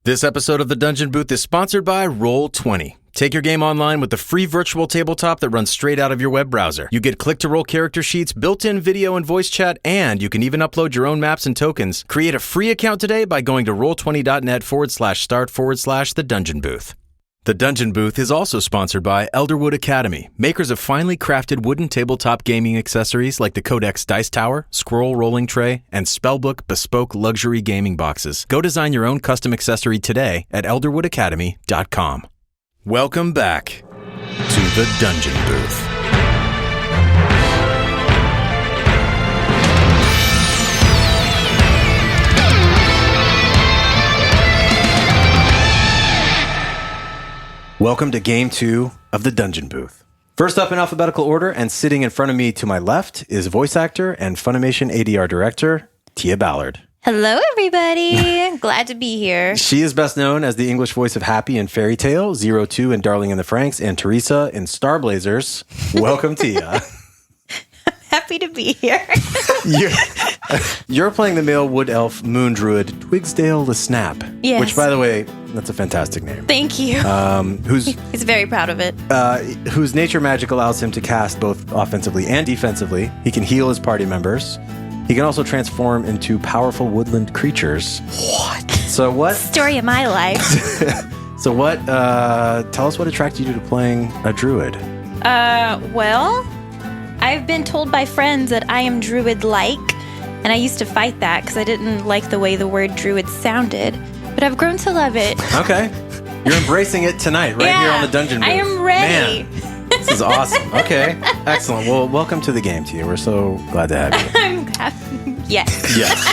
This episode of The Dungeon Booth is sponsored by Roll20. Take your game online with the free virtual tabletop that runs straight out of your web browser. You get click-to-roll character sheets, built-in video and voice chat, and you can even upload your own maps and tokens. Create a free account today by going to roll20.net/start/The Dungeon Booth. The Dungeon Booth is also sponsored by Elderwood Academy, makers of finely crafted wooden tabletop gaming accessories like the Codex Dice Tower, Scroll Rolling Tray, and Spellbook bespoke luxury gaming boxes. Go design your own custom accessory today at elderwoodacademy.com. Welcome back to The Dungeon Booth. Welcome to Game 2 of The Dungeon Booth. First up in alphabetical order and sitting in front of me to my left is voice actor and Funimation ADR director, Tia Ballard. Hello, everybody. Glad to be here. She is best known as the English voice of Happy in Fairy Tale, 02 in Darling in the Franxx, and Teresa in Star Blazers. Welcome, Tia. Happy to be here. You're playing the male wood elf moon druid Twigsdale LeSnap. Yes. Which, by the way, that's a fantastic name. Thank you. He's very proud of it. Whose nature magic allows him to cast both offensively and defensively. He can heal his party members. He can also transform into powerful woodland creatures. What? So what? Story of my life. So what? Tell us what attracted you to playing a druid. Well, I've been told by friends that I am druid-like, and I used to fight that because I didn't like the way the word druid sounded. But I've grown to love it. Okay. You're embracing it tonight, right here on the Dungeon Booth. I am ready. Man, this is awesome. Okay. Excellent. Well, welcome to the game, Tia. We're so glad to have you. I'm happy. Yes. Yes.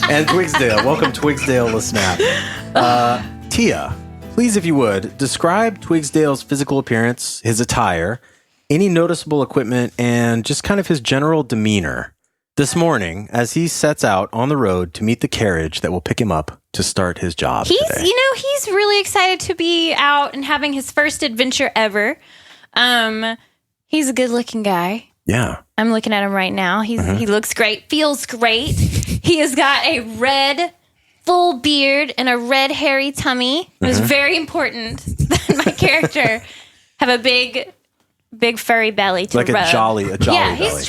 And Twigsdale. Welcome, Twigsdale LeSnap. Tia, please, if you would, describe Twigsdale's physical appearance, his attire, any noticeable equipment, and just kind of his general demeanor this morning as he sets out on the road to meet the carriage that will pick him up to start his job today. He's really excited to be out and having his first adventure ever. He's a good-looking guy. Yeah. I'm looking at him right now. He looks great, feels great. He has got a red full beard and a red hairy tummy. It was very important that my character have a big furry belly to like rub. a jolly yeah, belly. he's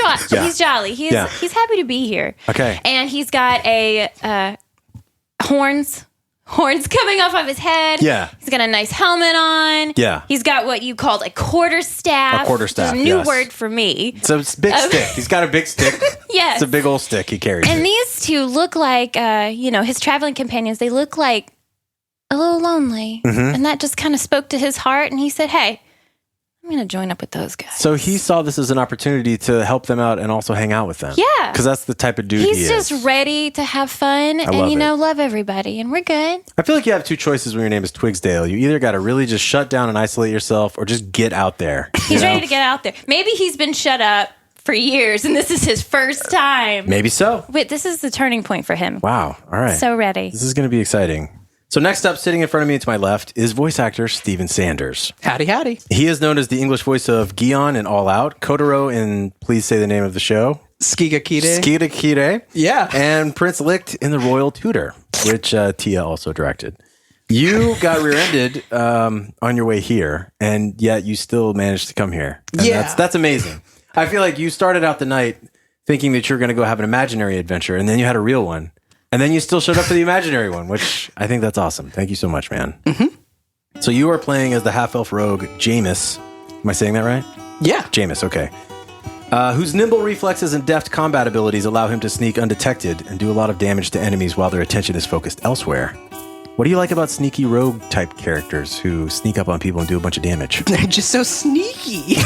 jolly. He's happy to be here. Okay. And he's got a horns coming off of his head. Yeah. He's got a nice helmet on. Yeah. He's got what you called a quarterstaff. A quarterstaff, It's a new yes. word for me. So it's a big stick. He's got a big stick. Yes. It's a big old stick he carries. And these two look like, his traveling companions. They look like a little lonely. Mm-hmm. And that just kind of spoke to his heart. And he said, hey, I'm going to join up with those guys. So he saw this as an opportunity to help them out and also hang out with them. Yeah. Because that's the type of dude he is. He's just ready to have fun love everybody. And we're good. I feel like you have two choices when your name is Twigsdale. You either got to really just shut down and isolate yourself or just get out there. He's ready to get out there. Maybe he's been shut up for years and this is his first time. Maybe so. Wait, this is the turning point for him. Wow. All right. So ready. This is going to be exciting. So next up, sitting in front of me to my left, is voice actor Steven Sanders. Howdy, howdy. He is known as the English voice of Gion in All Out, Kotaro in Please Say the Name of the Show, Skigakide. Yeah. And Prince Licht in The Royal Tutor, which Tia also directed. You got rear-ended on your way here, and yet you still managed to come here. And that's amazing. I feel like you started out the night thinking that you were going to go have an imaginary adventure, and then you had a real one. And then you still showed up for the imaginary one, which I think that's awesome. Thank you so much, man. Mm-hmm. So you are playing as the half-elf rogue, Jameis. Am I saying that right? Yeah. Jameis, okay. Whose nimble reflexes and deft combat abilities allow him to sneak undetected and do a lot of damage to enemies while their attention is focused elsewhere. What do you like about sneaky rogue-type characters who sneak up on people and do a bunch of damage? They're just so sneaky.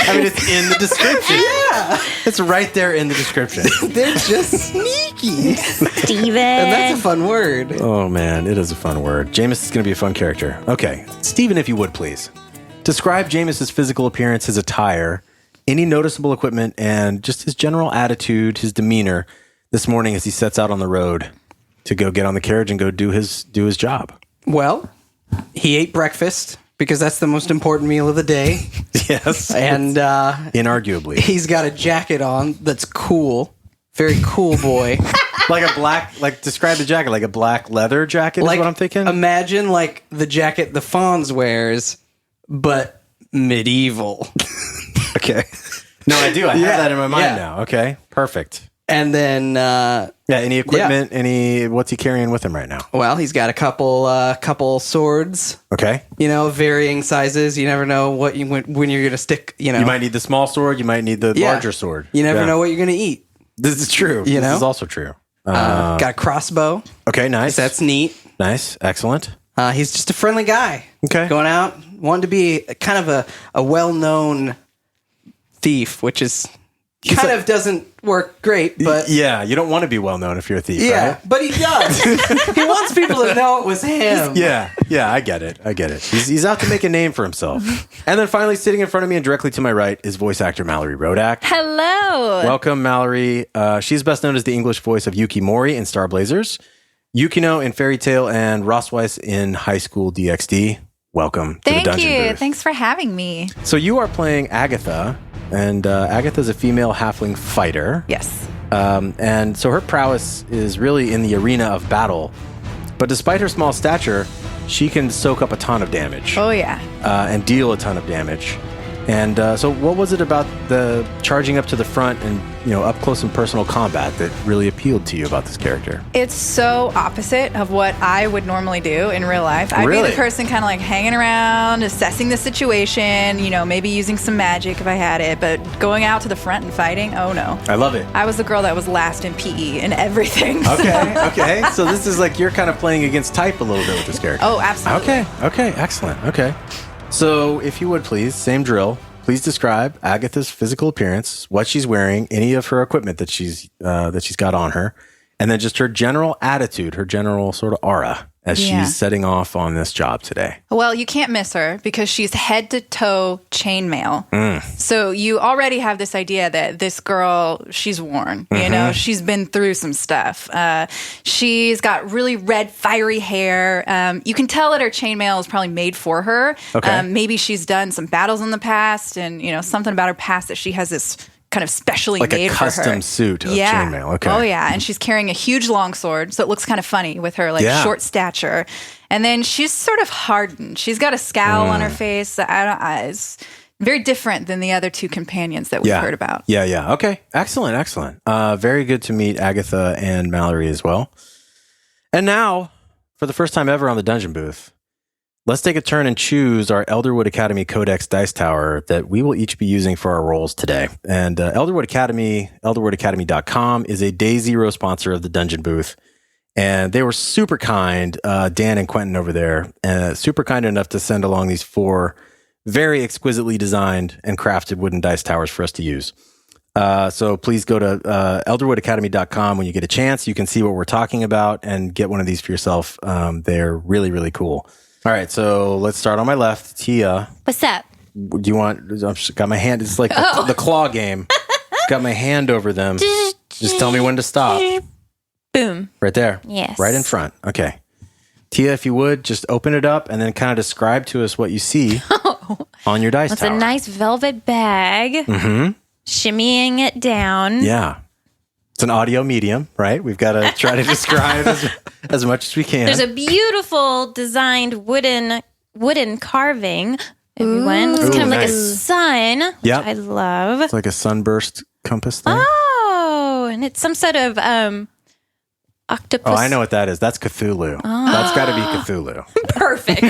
I mean, it's in the description. Yeah. It's right there in the description. They're just sneaky. Steven. And that's a fun word. Oh, man, it is a fun word. Jameis is going to be a fun character. Okay, Steven, if you would, please. Describe Jameis's physical appearance, his attire, any noticeable equipment, and just his general attitude, his demeanor this morning as he sets out on the road to go get on the carriage and go do his job. Well, he ate breakfast because that's the most important meal of the day. Yes. And inarguably. he's got a jacket on that's cool. Very cool boy. Like a black, describe the jacket, like a black leather jacket is what I'm thinking? Imagine like the jacket the Fonz wears, but medieval. Okay. No, I do. I have that in my mind now. Okay. Perfect. And then... any equipment, what's he carrying with him right now? Well, he's got a couple swords. Okay. Varying sizes. You never know what when you're going to stick, You might need the small sword. You might need the larger sword. You never know what you're going to eat. This is true. This is also true. Got a crossbow. Okay, nice. That's neat. Nice. Excellent. He's just a friendly guy. Okay. Going out, wanting to be kind of a well-known thief, which is kind of doesn't work great, but... Yeah, you don't want to be well-known if you're a thief, right? But he does. He wants people to know it was him. Yeah, I get it. He's out to make a name for himself. And then finally, sitting in front of me and directly to my right is voice actor Mallorie Rodak. Hello. Welcome, Mallorie. She's best known as the English voice of Yuki Mori in Star Blazers, Yukino in Fairy Tail, and Ross Weiss in High School DxD. Welcome to the Dungeon Booth. Thanks for having me. So you are playing Agatha, and Agatha is a female halfling fighter. Yes. And so her prowess is really in the arena of battle. But despite her small stature, she can soak up a ton of damage. Oh, yeah. And deal a ton of damage. And so what was it about the charging up to the front and, up close and personal combat that really appealed to you about this character? It's so opposite of what I would normally do in real life. I'd Really? be the person kind of like hanging around, assessing the situation, maybe using some magic if I had it, but going out to the front and fighting, oh no. I love it. I was the girl that was last in PE and everything. Okay. So this is like you're kind of playing against type a little bit with this character. Oh, absolutely. Okay. Excellent. Okay. So if you would please, same drill, please describe Agatha's physical appearance, what she's wearing, any of her equipment that she's got on her, and then just her general attitude, her general sort of aura as she's setting off on this job today. Well, you can't miss her because she's head to toe chainmail. So you already have this idea that this girl, she's worn. She's been through some stuff. She's got really red, fiery hair. You can tell that her chainmail is probably made for her. Okay. Maybe she's done some battles in the past, and something about her past that she has this kind of specially like made a for her. custom suit of chainmail. Okay. Oh, yeah. And she's carrying a huge long sword, so it looks kind of funny with her short stature. And then she's sort of hardened. She's got a scowl on her face. It's very different than the other two companions that we've heard about. Yeah. Okay. Excellent. Very good to meet Agatha and Mallorie as well. And now, for the first time ever on the Dungeon Booth, let's take a turn and choose our Elderwood Academy Codex Dice Tower that we will each be using for our rolls today. And Elderwood Academy, elderwoodacademy.com, is a day zero sponsor of the Dungeon Booth. And they were super kind, Dan and Quentin over there, super kind enough to send along these 4 very exquisitely designed and crafted wooden dice towers for us to use. So please go to elderwoodacademy.com when you get a chance. You can see what we're talking about and get one of these for yourself. They're really, really cool. All right, so let's start on my left. Tia. What's up? Do you want... I've got my hand... It's like the claw game. Got my hand over them. Just tell me when to stop. Boom. Right there. Yes. Right in front. Okay. Tia, if you would, just open it up and then kind of describe to us what you see on your dice tower. It's a nice velvet bag. Shimmying it down. Yeah. It's an audio medium, right? We've got to try to describe as much as we can. There's a beautiful designed wooden carving. Everyone, it's kind of like a sun, which I love. It's like a sunburst compass thing. Oh, and it's some sort of octopus. Oh, I know what that is. That's Cthulhu. That's got to be Cthulhu. Perfect.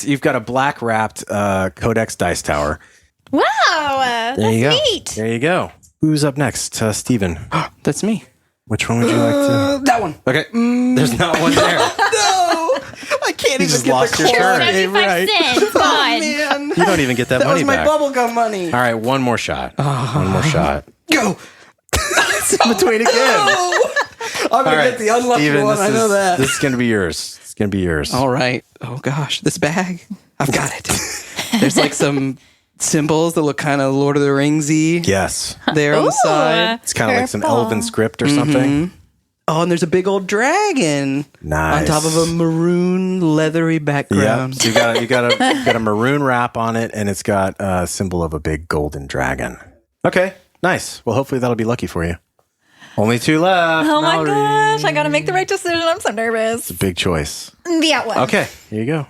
You've got a black wrapped Codex Dice Tower. Wow, There you go. neat. There you go. Who's up next? Steven. That's me. Which one would you like to? That one. Okay. There's not one there. No, I can't even just get lost the your card. turn. 75 cents. Oh, God. man. You don't even get that That money was my back. bubblegum money. All right, one more shot. One more shot. Go. Between again. I'm going to get the unlucky Steven, one. I know that. This is going to be yours. It's going to be yours. All right. Oh, gosh. This bag. I've got it. There's like some symbols that look kind of Lord of the Rings-y. Yes. There on the side. It's kind of like some elven script or something. Oh, and there's a big old dragon. Nice. On top of a maroon leathery Yep. background. So you got a maroon wrap on it, and it's got a symbol of a big golden dragon. Okay. Nice. Well, hopefully that'll be lucky for you. Only 2 left. Oh my Mallorie. gosh, I gotta make the right decision. I'm so nervous. It's a big choice. Yeah, well. Okay, here you go.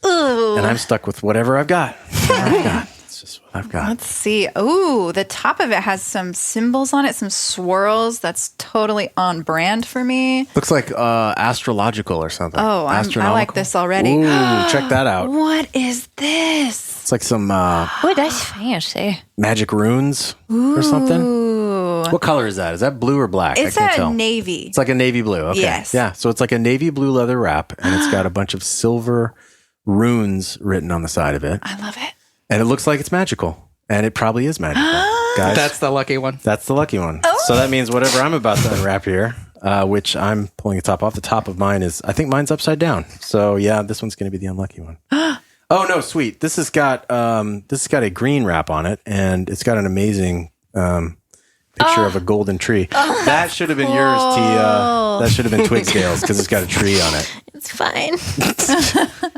Ooh. And I'm stuck with whatever I've got. It's just what I've got. Let's see. Ooh, the top of it has some symbols on it, some swirls. That's totally on brand for me. Looks like astrological or something. Oh, I like this already. Ooh, check that out. What is this? It's like some Oh, that's fancy. magic runes or something. What color is that? Is that blue or black? It's I can't a tell. navy. It's like a navy blue. Okay. Yes. Yeah. So it's like a navy blue leather wrap, and it's got a bunch of silver runes written on the side of it. I love it. And it looks like it's magical. And it probably is magical. Guys, That's the lucky one. that's the lucky one. So that means whatever I'm about to unwrap here, which I'm pulling the top off, the top of mine is, I think mine's upside down. So yeah, this one's going to be the unlucky one. Oh no, sweet. This has got a green wrap on it, and it's got an amazing picture of a golden tree. That should have been yours, Tia. That should have been Twigsdale's because it's got a tree on it. It's fine.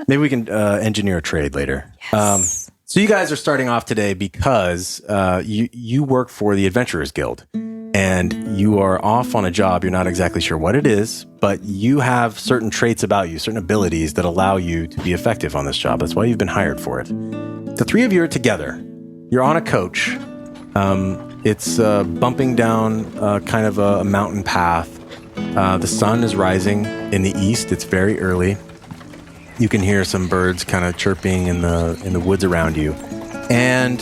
Maybe we can engineer a trade later. Yes. So you guys are starting off today because you work for the Adventurers Guild, and you are off on a job. You're not exactly sure what it is, but you have certain traits about you, certain abilities that allow you to be effective on this job. That's why you've been hired for it. The 3 of you are together. You're on a coach. It's bumping down kind of a mountain path. The sun is rising in the east. It's very early. You can hear some birds kind of chirping in the woods around you. And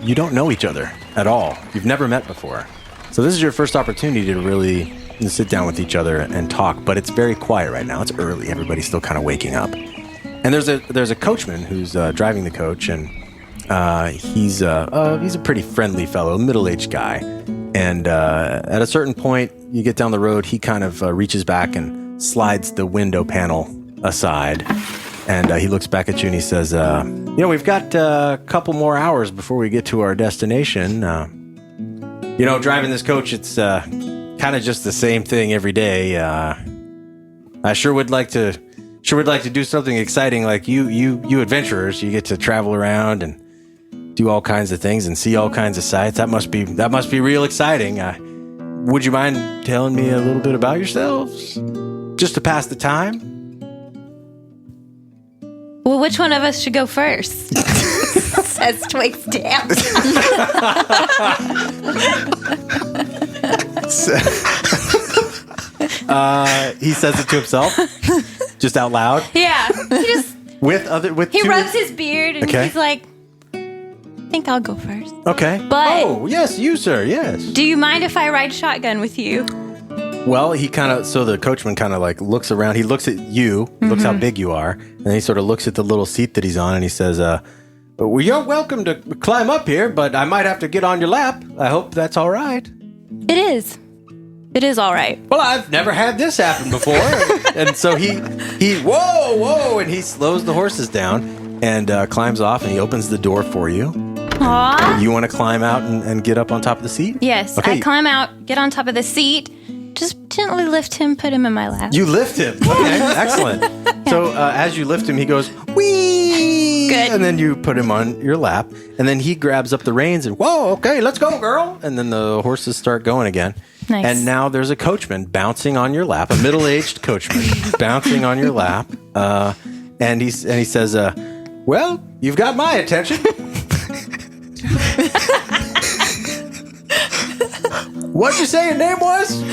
you don't know each other at all. You've never met before. So this is your first opportunity to really sit down with each other and talk. But it's very quiet right now. It's early. Everybody's still kind of waking up. And there's a coachman who's driving the coach, and he's a pretty friendly fellow, middle-aged guy. And at a certain point, you get down the road, he kind of reaches back and slides the window panel aside, and he looks back at you and he says, we've got a couple more hours before we get to our destination. Driving this coach, it's kind of just the same thing every day. I sure would like to do something exciting like you adventurers. You get to travel around and do all kinds of things and see all kinds of sights. That must be real exciting. Would you mind telling me a little bit about yourselves, just to pass the time? Well, which one of us should go first? Says Twigsdale. He says it to himself, just out loud. Yeah. He rubs his beard and Okay. he's like, I think I'll go first. Okay. But yes, you, sir. Yes. do you mind if I ride shotgun with you? Well, so the coachman kind of like looks around. He looks at you, looks how big you are, and then he sort of looks at the little seat that he's on, and he says, well, you're welcome to climb up here, but I might have to get on your lap. I hope that's all right. It is. It is all right. Well, I've never had this happen before. And so he whoa, and he slows the horses down and climbs off, and he opens the door for you. Aww. You want to climb out and get up on top of the seat? Yes. Okay. I climb out, get on top of the seat, just gently lift him, put him in my lap. You lift him. Okay, excellent. So as you lift him, he goes, whee! Good. And then you put him on your lap, and then he grabs up the reins and, whoa, okay, let's go, girl. And then the horses start going again. Nice. And now there's a coachman bouncing on your lap, a middle-aged coachman bouncing on your lap. And he says, well, you've got my attention. What'd you say your name was?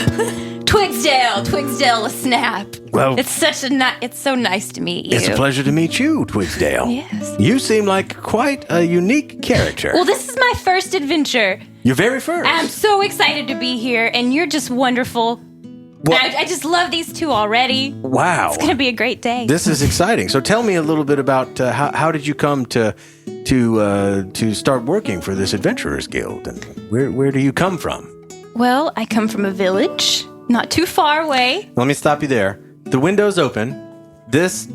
Twigsdale LeSnap. Well, it's so nice to meet you. It's a pleasure to meet you, Twigsdale. Yes. You seem like quite a unique character. Well, this is my first adventure. Your very first. I'm so excited to be here, and you're just wonderful. Well, I just love these two already. Wow. It's going to be a great day. This is exciting. So tell me a little bit about how did you come to start working for this Adventurers Guild, and where do you come from? Well, I come from a village not too far away. Let me stop you there. The window's open. This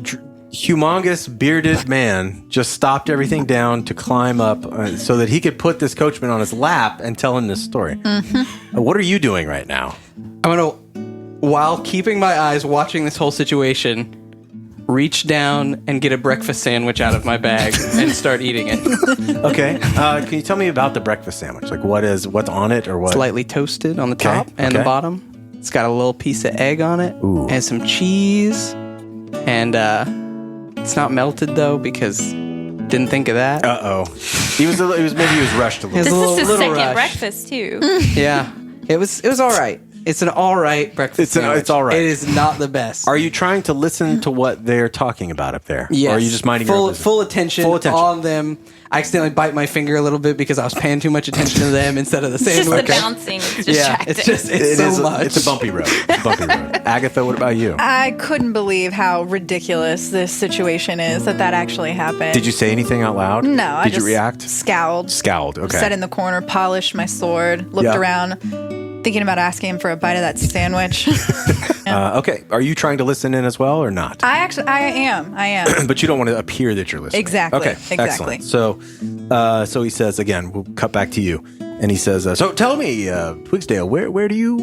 humongous bearded man just stopped everything down to climb up so that he could put this coachman on his lap and tell him this story. Mm-hmm. What are you doing right now? I'm going to, while keeping my eyes watching this whole situation, reach down and get a breakfast sandwich out of my bag and start eating it. Okay. Can you tell me about the breakfast sandwich? Like what's on it or what? Slightly toasted on the top and the bottom. It's got a little piece of egg on it. Ooh. And some cheese. And it's not melted though because didn't think of that. Maybe he was rushed a little. This is his second rushed. breakfast too. Yeah. It was all right. It's an all right breakfast sandwich. It's all right. It is not the best. Are you trying to listen to what they're talking about up there? Yes. Or are you just minding your own business? Full attention on them. I accidentally bite my finger a little bit because I was paying too much attention to them instead of the It's sandwich. just the bouncing. It's Yeah, distracting. it's so much. It's a bumpy road. Agatha, what about you? I couldn't believe how ridiculous this situation is that actually happened. Did you say anything out loud? No, I Did just you react? Scowled. Okay. Sat in the corner, polished my sword, looked around, thinking about asking him for a bite of that sandwich. Okay. Are you trying to listen in as well or not? I am. But you don't want to appear that you're listening. Exactly. Okay. Exactly. Excellent. So he says again. We'll cut back to you, and he says, "So tell me, Twigsdale, where do you,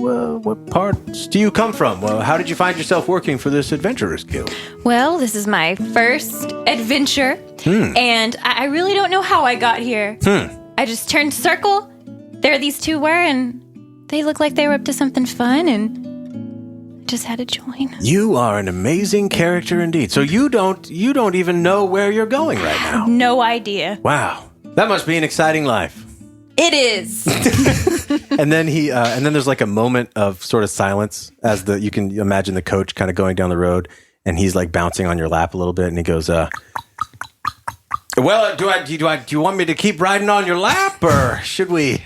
what parts do you come from? Well, how did you find yourself working for this adventurers guild?" Well, this is my first adventure, and I really don't know how I got here. I just turned circle. There these two were, and they looked like they were up to something fun, and I just had to join. You are an amazing character indeed. So you don't even know where you're going right now. No idea. Wow, that must be an exciting life. It is. And then and then there's like a moment of sort of silence as you can imagine the coach kind of going down the road, and he's like bouncing on your lap a little bit, and he goes, "Well, do you want me to keep riding on your lap, or should we?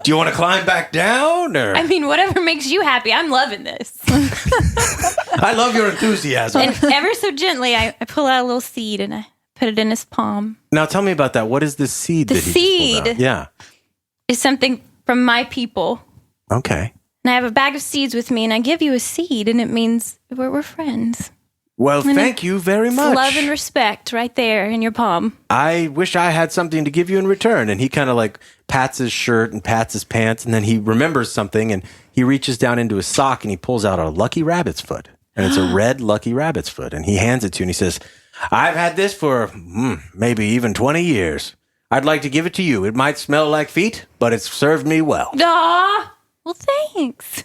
Do you want to climb back down, or?" I mean, whatever makes you happy. I'm loving this. I love your enthusiasm. And ever so gently, I pull out a little seed and I put it in his palm. Now tell me about that. What is this seed? The that he just pulled out? seed. Yeah. It's something from my people. Okay. And I have a bag of seeds with me, and I give you a seed, and it means we're friends. Well, thank you very much. Love and respect right there in your palm. I wish I had something to give you in return. And he kind of like pats his shirt and pats his pants, and then he remembers something, and he reaches down into his sock and he pulls out a lucky rabbit's foot. And it's a red lucky rabbit's foot. And he hands it to you and he says, "I've had this for maybe even 20 years. I'd like to give it to you. It might smell like feet, but it's served me well." Aw, well, thanks.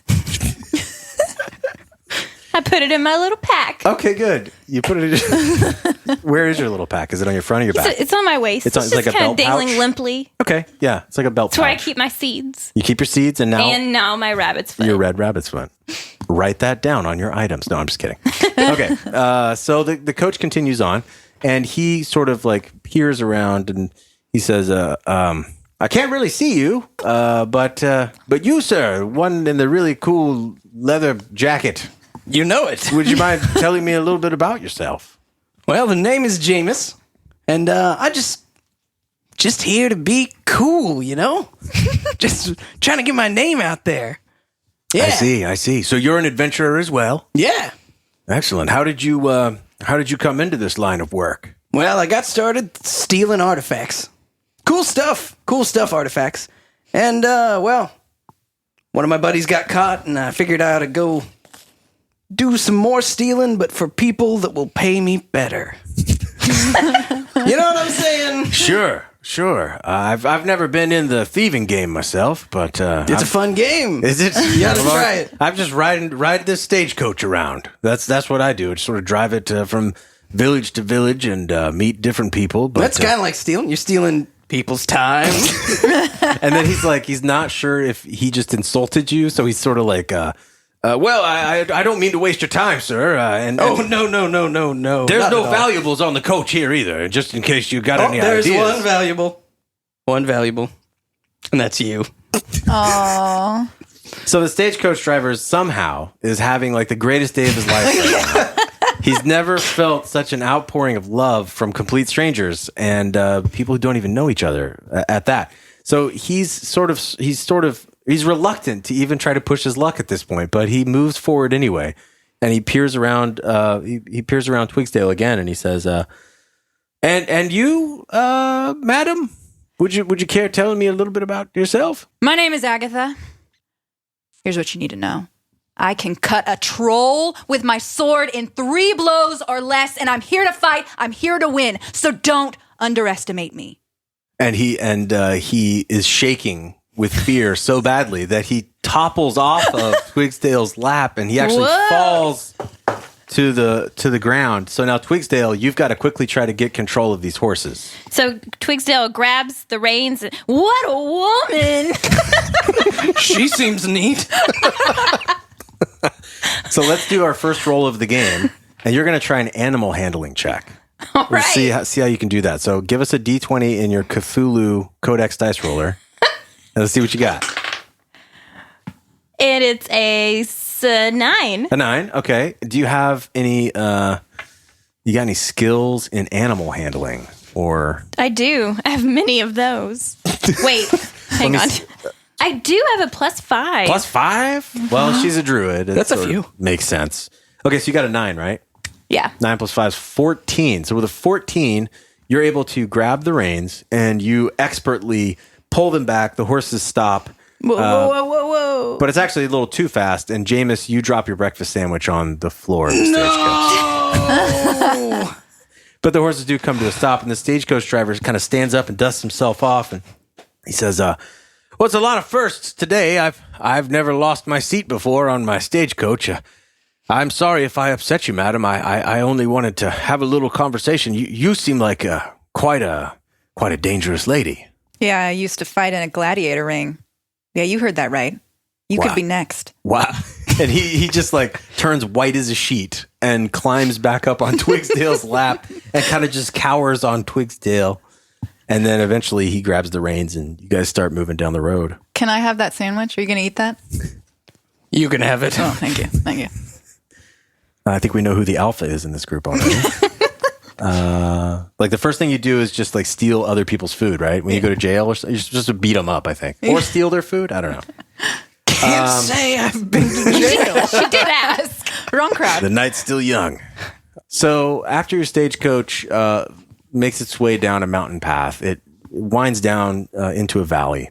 I put it in my little pack. Okay, good. You put it in. Where is your little pack? Is it on your front or your back? It's on my waist. It's It's like just a kind of belt dangling pouch? limply. Okay, yeah. It's like a belt It's where I pouch. keep my seeds. You keep your seeds and now My rabbit's foot. your red rabbit's foot. Write that down on your items. No, I'm just kidding. Okay. So the coach continues on, and he sort of like peers around, and he says, "I can't really see you, but you, sir, one in the really cool leather jacket. You know it. Would you mind telling me a little bit about yourself?" Well, the name is Jameis, and I just here to be cool, you know? Just trying to get my name out there. Yeah. I see. So you're an adventurer as well? Yeah. Excellent. How did you come into this line of work? Well, I got started stealing artifacts. Cool stuff, artifacts. And, well, one of my buddies got caught, and I figured I ought to go do some more stealing, but for people that will pay me better. You know what I'm saying? Sure. I've never been in the thieving game myself, but It's a fun game. is it? You gotta try it. I'm just ride this stagecoach around. That's what I do. Just sort of drive it from village to village and meet different people. But That's kind of like stealing. You're stealing people's time. and then he's not sure if he just insulted you, so he's sort of like, well, I don't mean to waste your time, sir. No. There's Not no at all. valuables on the coach here either, just in case you got any There's ideas. one valuable, and that's you. Aww. So the stagecoach driver somehow is having like the greatest day of his life right now. He's never felt such an outpouring of love from complete strangers and people who don't even know each other at that. So he's reluctant to even try to push his luck at this point, but he moves forward anyway, and he peers around. He peers around Twigsdale again, and he says, "And you, madam, would you care telling me a little bit about yourself?" My name is Agatha. Here's what you need to know. I can cut a troll with my sword in 3 blows or less, and I'm here to fight. I'm here to win. So don't underestimate me. And he is shaking with fear so badly that he topples off of Twigsdale's lap, and he actually falls to the ground. So now, Twigsdale, you've got to quickly try to get control of these horses. So Twigsdale grabs the reins. What a woman! She seems neat. So let's do our first roll of the game, and you're going to try an animal handling check. All right. See how you can do that. So give us a D20 in your Cthulhu Codex dice roller, and let's see what you got. And it's a 9. A 9, okay. Do you have any? You got any skills in animal handling, or? I do. I have many of those. Wait, hang on. I do have a +5. +5? Well, she's a druid. That's a few. Makes sense. Okay, so you got a 9, right? Yeah. 9 + 5 is 14. So with a 14, you're able to grab the reins and you expertly pull them back. The horses stop. Whoa. But it's actually a little too fast. And Jameis, you drop your breakfast sandwich on the floor of the stagecoach. But the horses do come to a stop, and the stagecoach driver kind of stands up and dusts himself off, and he says, "Well, it's a lot of firsts today. I've never lost my seat before on my stagecoach. I'm sorry if I upset you, madam. I only wanted to have a little conversation. You seem like quite a dangerous lady." Yeah, I used to fight in a gladiator ring. Yeah, you heard that right. You could be next. Wow. And he just like turns white as a sheet and climbs back up on Twigsdale's lap and kind of just cowers on Twigsdale. And then eventually he grabs the reins and you guys start moving down the road. Can I have that sandwich? Are you going to eat that? You can have it. Oh, thank you. Thank you. I think we know who the alpha is in this group already. Like the first thing you do is just like steal other people's food, right? When you go to jail or something, you're supposed to beat them up, I think. Or steal their food. I don't know. Can't say I've been to jail. She did ask. Wrong crowd. The night's still young. So after your stagecoach makes its way down a mountain path, it winds down into a valley.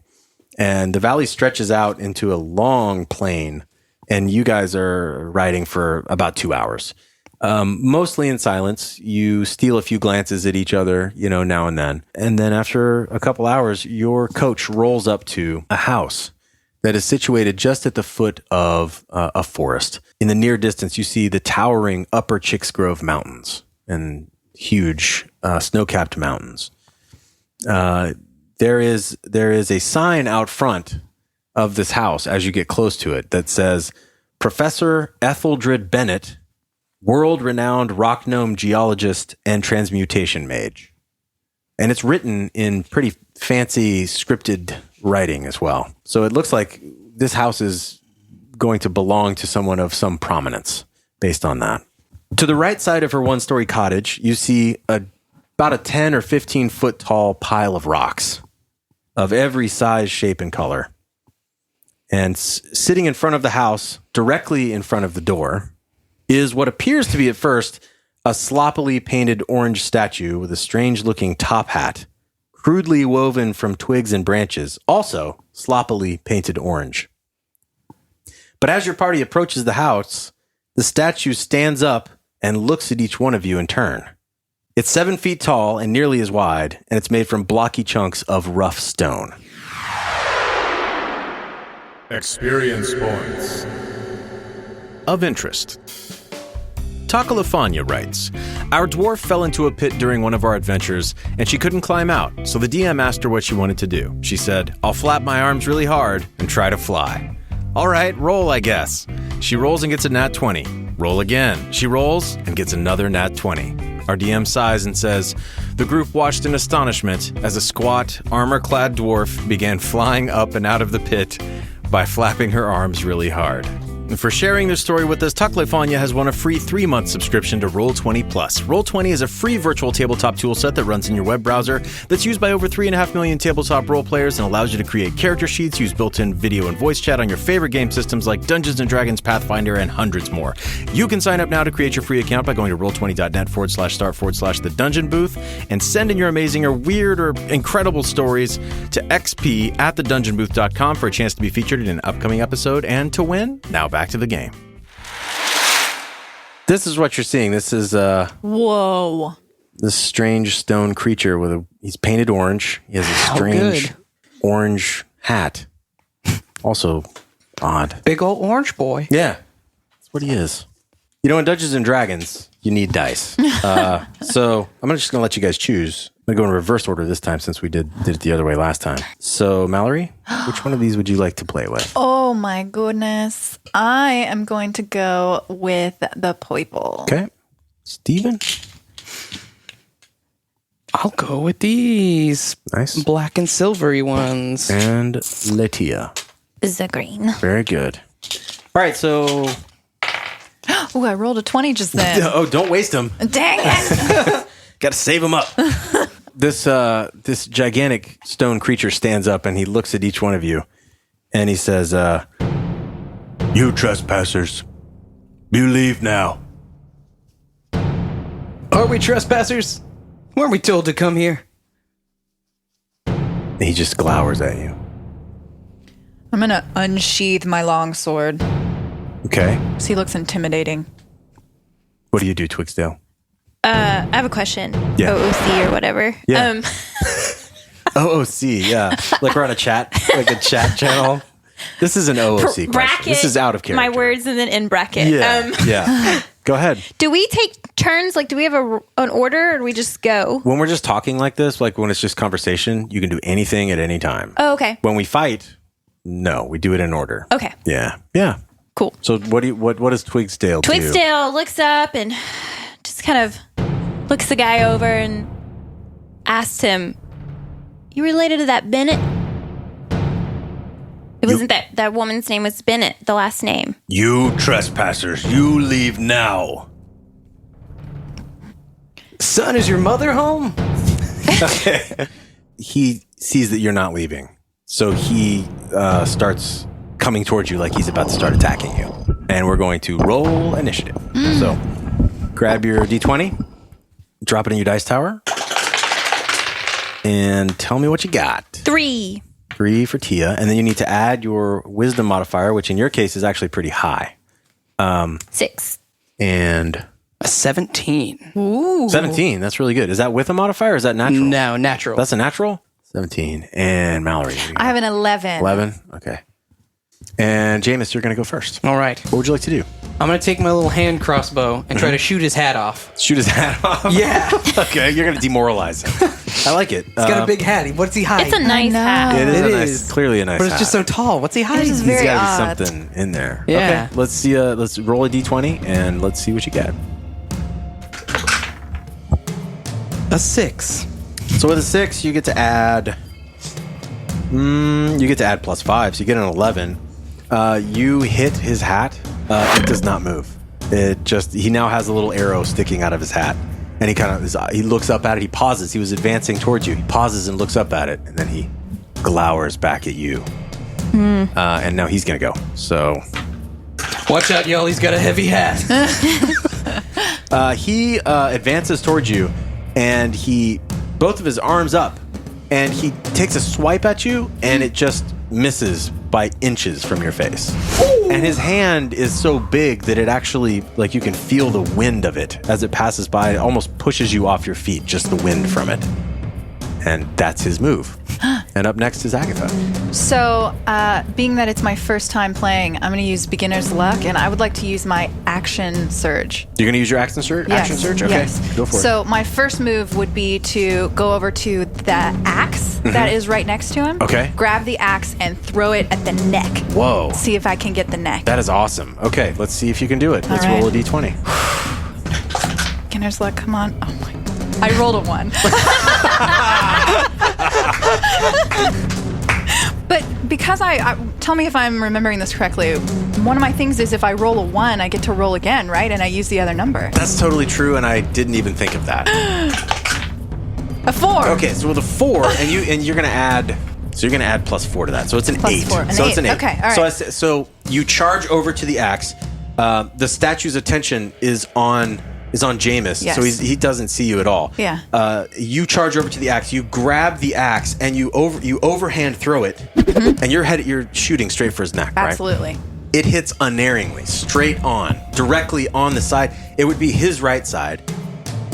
And the valley stretches out into a long plain. And you guys are riding for about 2 hours. Mostly in silence. You steal a few glances at each other, now and then. And then after a couple hours, your coach rolls up to a house that is situated just at the foot of a forest. In the near distance, you see the towering Upper Chicks Grove Mountains and huge snow-capped mountains. There is a sign out front of this house as you get close to it that says, Professor Etheldred Bennett, world-renowned rock gnome geologist and transmutation mage. And it's written in pretty fancy scripted writing as well. So it looks like this house is going to belong to someone of some prominence based on that. To the right side of her one-story cottage, you see about a 10 or 15 foot tall pile of rocks of every size, shape, and color. And sitting in front of the house, directly in front of the door, is what appears to be at first a sloppily painted orange statue with a strange-looking top hat, crudely woven from twigs and branches, also sloppily painted orange. But as your party approaches the house, the statue stands up and looks at each one of you in turn. It's 7 feet tall and nearly as wide, and it's made from blocky chunks of rough stone. Experience points. Of interest. Takalafanya writes, Our dwarf fell into a pit during one of our adventures, and she couldn't climb out, so the DM asked her what she wanted to do. She said, I'll flap my arms really hard and try to fly. All right, roll, I guess. She rolls and gets a nat 20. Roll again. She rolls and gets another nat 20. Our DM sighs and says, The group watched in astonishment as a squat, armor-clad dwarf began flying up and out of the pit by flapping her arms really hard. For sharing their story with us, Taklefanya has won a free 3-month subscription to Roll20+. Roll20 is a free virtual tabletop toolset that runs in your web browser that's used by over 3.5 million tabletop role players and allows you to create character sheets, use built-in video and voice chat on your favorite game systems like Dungeons & Dragons, Pathfinder, and hundreds more. You can sign up now to create your free account by going to roll20.net/start/the dungeon booth and send in your amazing or weird or incredible stories to xp@thedungeonbooth.com for a chance to be featured in an upcoming episode and to win. Now back back to the game. This is what you're seeing. This is Whoa. this strange stone creature he's painted orange. He has a strange orange hat. Also odd. Big old orange boy. Yeah. That's what he is. You know, in Dungeons and Dragons, you need dice. So I'm just going to let you guys choose. I'm going to go in reverse order this time since we did it the other way last time. So, Mallory, which one of these would you like to play with? Oh my goodness. I am going to go with the purple. Okay. Steven? I'll go with these. Nice. Black and silvery ones. And Letia. The green. Very good. All right, so... Ooh, I rolled a 20 just then. Oh, don't waste them. Dang it. Got to save them up. This gigantic stone creature stands up and he looks at each one of you and he says, "You trespassers, you leave now." Are we trespassers? Weren't we told to come here? And he just glowers at you. I'm going to unsheath my long sword. Okay. So he looks intimidating. What do you do, Twigsdale? I have a question. Yeah. OOC or whatever. Yeah. OOC, yeah. Like we're on a chat channel. This is an OOC Bracket. question. This is out of character. My words and then in bracket. Yeah. Yeah. Go ahead. Do we take turns? Like, do we have an order or do we just go? When we're just talking like this, like when it's just conversation, you can do anything at any time. Oh, okay. When we fight, no, we do it in order. Okay. Yeah. Yeah. Cool. So what does Twigsdale do? Twigsdale looks up and just kind of looks the guy over and asks him, "You related to that Bennett?" It wasn't that woman's name was Bennett, the last name. "You trespassers, you leave now." Son, is your mother home? Okay. He sees that you're not leaving. So he starts coming towards you like he's about to start attacking you. And we're going to roll initiative. So grab your D20, drop it in your dice tower, and tell me what you got. 3. 3 for Tia. And then you need to add your wisdom modifier, which in your case is actually pretty high. 6. And A 17. Ooh. 17. That's really good. Is that with a modifier or is that natural? No, natural. That's a natural? 17. And Mallory. I have an 11. 11? Okay. And Jameis, you're going to go first. All right. What would you like to do? I'm going to take my little hand crossbow and try to shoot his hat off. Shoot his hat off? Yeah. Okay, you're going to demoralize him. I like it. He's got a big hat. What's he hiding? It's a nice hat. It is It a is. nice, clearly a nice But it's hat. just so tall. What's he hiding? is He's very got odd. to be something in there. Yeah. Okay, let's see. Let's roll a d20 and let's see what you get. A 6. So with a 6, you get to add. +5, so you get an 11. You hit his hat. It does not move. He now has a little arrow sticking out of his hat, and he looks up at it. He pauses. He was advancing towards you. He pauses and looks up at it, and then he glowers back at you. And now he's gonna go. So Watch out, y'all. He's got a heavy hat. he advances towards you, and both of his arms up, and he takes a swipe at you, and it just misses by inches from your face. Ooh. And his hand is so big that it actually, like, you can feel the wind of it as it passes by. It almost pushes you off your feet, just the wind from it. And that's his move. And up next is Agatha. So, being that it's my first time playing, I'm going to use beginner's luck, and I would like to use my action surge. You're going to use your action surge? Yes. Action surge? Okay, Yes. go for it. So my first move would be to go over to the axe that is right next to him. Okay. Grab the axe and throw it at the neck. Whoa. See if I can get the neck. That is awesome. Okay, let's see if you can do it. Let's All right. roll a d20. Beginner's luck, come on. Oh my. I rolled a 1. But because I tell me if I'm remembering this correctly, one of my things is if I roll a 1, I get to roll again, right? And I use the other number. That's totally true, and I didn't even think of that. A 4. Okay, so with a 4, and you're gonna add. So you're gonna add +4 to that. So it's an Plus 8. 4, an so 8. it's an 8. Okay, all right. So you charge over to the axe. The statue's attention is on Jameis, Yes. so he doesn't see you at all. Yeah. You charge over to the axe. You grab the axe and you overhand throw it, and you're shooting straight for his neck. Absolutely. Right? it hits unerringly, straight on, directly on the side. It would be his right side.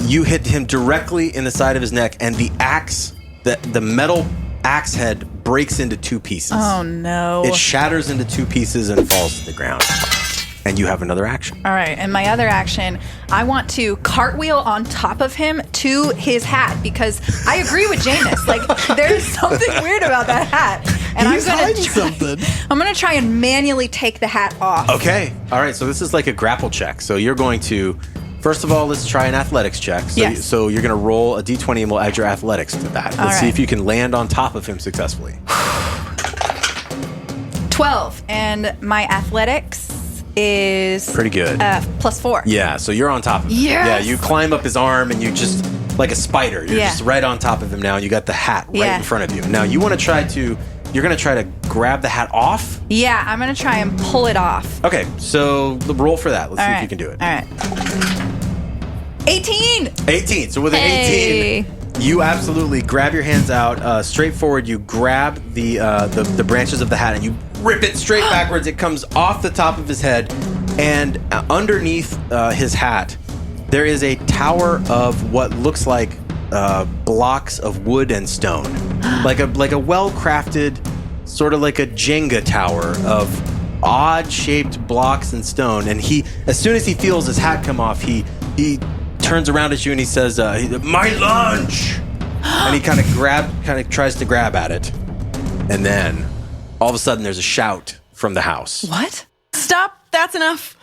You hit him directly in the side of his neck, and the axe, the metal axe head breaks into 2 pieces. Oh, no. It shatters into 2 pieces and falls to the ground. And you have another action. All right, and my other action, I want to cartwheel on top of him to his hat because I agree with Jameis. Like, there's something weird about that hat, and He's hiding something. I'm gonna try and manually take the hat off. Okay. All right. So this is like a grapple check. So you're going to, first of all, let's try an athletics check. So, Yes. so you're going to roll a d20 and we'll add your athletics to that. Let's see right. if you can land on top of him successfully. 12, and my athletics is Pretty good. +4. Yeah. So you're on top of him. Yes! Yeah. You climb up his arm and you just, like a spider, you're Yeah. just right on top of him now. You got the hat right Yeah. in front of you. Now you want to try to, you're going to try to grab the hat off. Yeah, I'm gonna try and pull it off. Okay. So roll for that. Let's see if you can do it. All right. 18. 18. So with an Hey. 18, you absolutely grab your hands out, straight forward. You grab the branches of the hat and you rip it straight backwards. It comes off the top of his head, and underneath his hat, there is a tower of what looks like blocks of wood and stone, like a well-crafted, sort of like a Jenga tower of odd-shaped blocks and stone. And he, as soon as he feels his hat come off, he turns around at you and he says, "My lunch!" And he kind of tries to grab at it, and then all of a sudden there's a shout from the house, What? Stop. That's enough.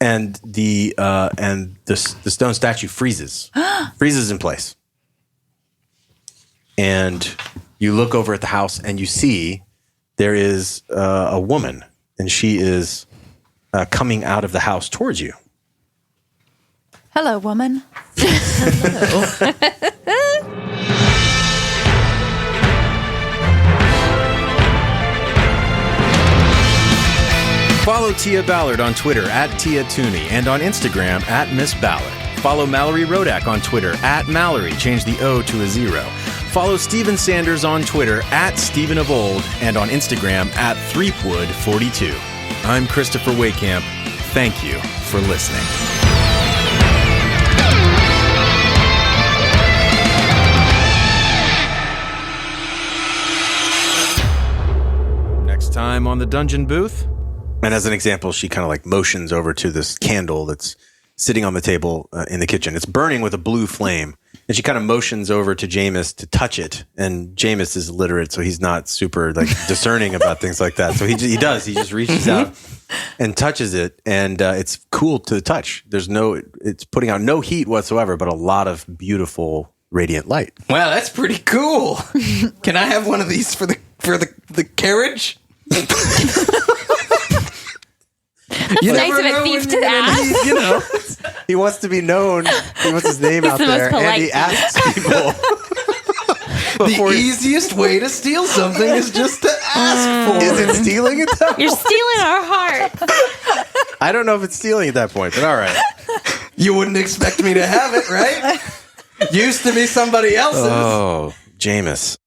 and the stone statue freezes in place, and you look over at the house and you see there is a woman, and she is coming out of the house towards you. Hello, woman. Follow Tia Ballard on Twitter @TiaTooney and on Instagram @Miss Ballard. Follow Mallorie Rodak on Twitter @Mallorie, change the O to a 0. Follow Steven Sanders on Twitter @StephenOfOld and on Instagram @Threepwood42. I'm Christopher Waycamp. Thank you for listening. Next time on the Dungeon Booth. And as an example, she kind of like motions over to this candle that's sitting on the table in the kitchen. It's burning with a blue flame. And she kind of motions over to Jameis to touch it. And Jameis is illiterate, so he's not super like discerning about things like that. So he does. He just reaches out and touches it. And it's cool to the touch. It's putting out no heat whatsoever, but a lot of beautiful radiant light. Wow, that's pretty cool. Can I have one of these for the carriage? Nice of a thief to ask. You know, he wants to be known. He wants his name out the most there, and polite he asks people. The easiest way to steal something is just to ask for Is it. it stealing at that You're point? stealing our heart. I don't know if it's stealing at that point, but all right. You wouldn't expect me to have it, right? Used to be somebody else's. Oh, Jameis.